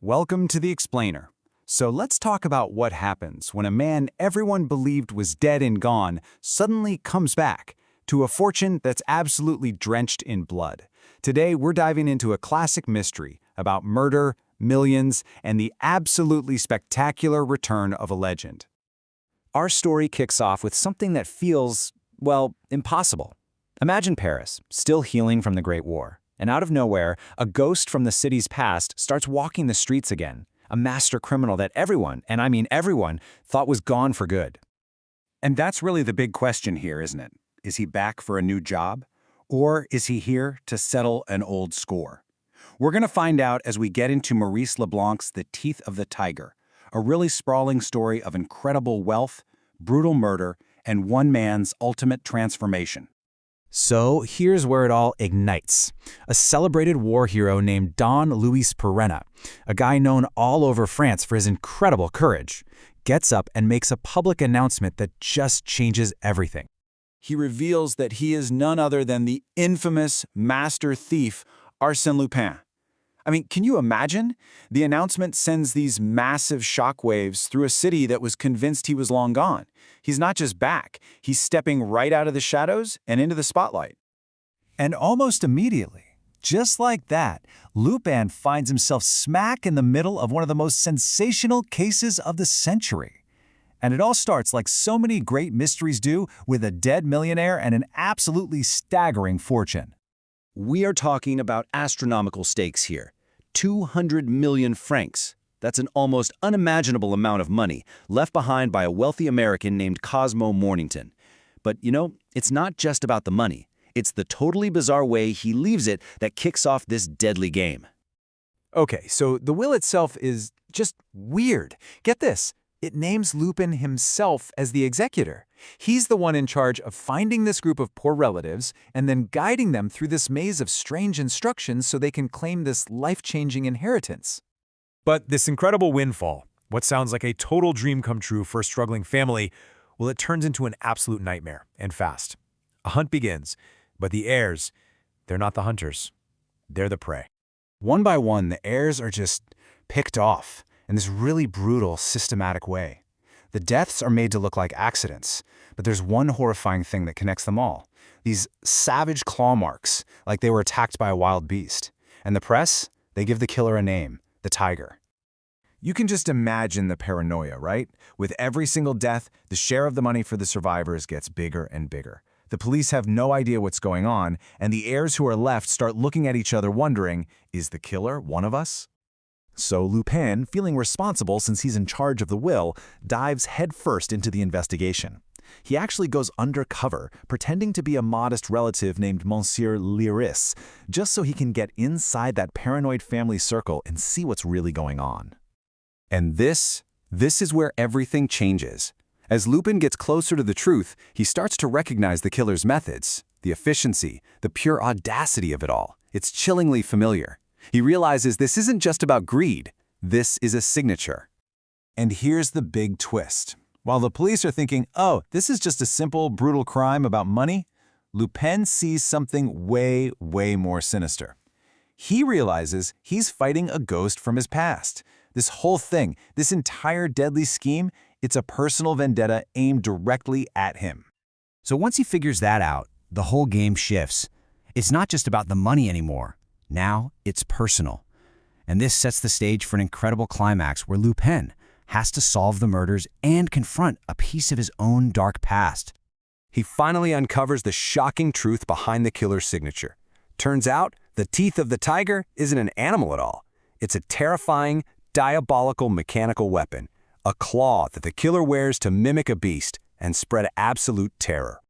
Welcome to the Explainer. So let's talk about what happens when a man everyone believed was dead and gone suddenly comes back to a fortune that's absolutely drenched in blood. Today, we're diving into a classic mystery about murder, millions, and the absolutely spectacular return of a legend. Our story kicks off with something that feels, well, impossible. Imagine Paris, still healing from the Great War. And out of nowhere, a ghost from the city's past starts walking the streets again, a master criminal that everyone, and I mean everyone, thought was gone for good. And that's really the big question here, isn't it? Is he back for a new job? Or is he here to settle an old score? We're going to find out as we get into Maurice Leblanc's The Teeth of the Tiger, a really sprawling story of incredible wealth, brutal murder, and one man's ultimate transformation. So here's where it all ignites. A celebrated war hero named Don Luis Perenna, a guy known all over France for his incredible courage, gets up and makes a public announcement that just changes everything. He reveals that he is none other than the infamous master thief, Arsène Lupin. I mean, can you imagine? The announcement sends these massive shockwaves through a city that was convinced he was long gone. He's not just back, he's stepping right out of the shadows and into the spotlight. And almost immediately, just like that, Lupin finds himself smack in the middle of one of the most sensational cases of the century. And it all starts like so many great mysteries do, with a dead millionaire and an absolutely staggering fortune. We are talking about astronomical stakes here. 200 million francs. That's an almost unimaginable amount of money left behind by a wealthy American named Cosmo Mornington. But you know, it's not just about the money. It's the totally bizarre way he leaves it that kicks off this deadly game. Okay, so the will itself is just weird. Get this. It names Lupin himself as the executor. He's the one in charge of finding this group of poor relatives and then guiding them through this maze of strange instructions so they can claim this life-changing inheritance. But this incredible windfall, what sounds like a total dream come true for a struggling family, well, it turns into an absolute nightmare, and fast. A hunt begins, but the heirs, they're not the hunters. They're the prey. One by one, the heirs are just picked off in this really brutal, systematic way. The deaths are made to look like accidents, but there's one horrifying thing that connects them all. These savage claw marks, like they were attacked by a wild beast. And the press, they give the killer a name, the Tiger. You can just imagine the paranoia, right? With every single death, the share of the money for the survivors gets bigger and bigger. The police have no idea what's going on, and the heirs who are left start looking at each other wondering, is the killer one of us? So Lupin, feeling responsible since he's in charge of the will, dives headfirst into the investigation. He actually goes undercover, pretending to be a modest relative named Monsieur Leiris, just so he can get inside that paranoid family circle and see what's really going on. And this is where everything changes. As Lupin gets closer to the truth, he starts to recognize the killer's methods, the efficiency, the pure audacity of it all. It's chillingly familiar. He realizes this isn't just about greed. This is a signature. And here's the big twist. While the police are thinking, oh, this is just a simple, brutal crime about money, Lupin sees something way, way more sinister. He realizes he's fighting a ghost from his past. This whole thing, this entire deadly scheme, it's a personal vendetta aimed directly at him. So once he figures that out, the whole game shifts. It's not just about the money anymore. Now it's personal. And this sets the stage for an incredible climax where Lupin has to solve the murders and confront a piece of his own dark past. He finally uncovers the shocking truth behind the killer's signature. Turns out, the teeth of the tiger isn't an animal at all. It's a terrifying, diabolical mechanical weapon, a claw that the killer wears to mimic a beast and spread absolute terror.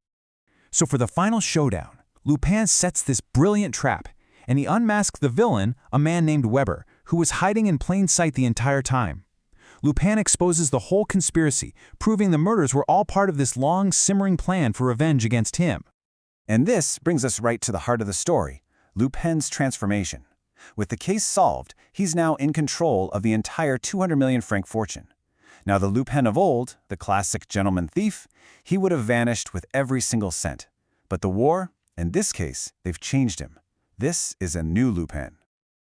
So for the final showdown, Lupin sets this brilliant trap, and he unmasks the villain, a man named Weber, who was hiding in plain sight the entire time. Lupin exposes the whole conspiracy, proving the murders were all part of this long, simmering plan for revenge against him. And this brings us right to the heart of the story, Lupin's transformation. With the case solved, he's now in control of the entire 200 million franc fortune. Now the Lupin of old, the classic gentleman thief, he would have vanished with every single cent. But the war, in this case, they've changed him. This is a new Lupin.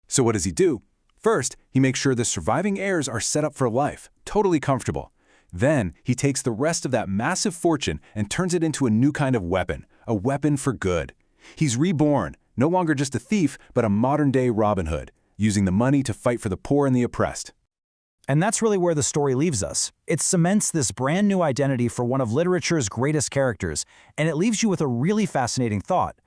So what does he do? First, he makes sure the surviving heirs are set up for life, totally comfortable. Then, he takes the rest of that massive fortune and turns it into a new kind of weapon, a weapon for good. He's reborn, no longer just a thief, but a modern-day Robin Hood, using the money to fight for the poor and the oppressed. And that's really where the story leaves us. It cements this brand new identity for one of literature's greatest characters, and it leaves you with a really fascinating thought.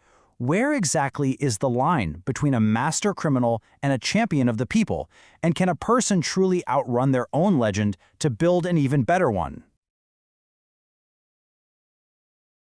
Where exactly is the line between a master criminal and a champion of the people? And can a person truly outrun their own legend to build an even better one?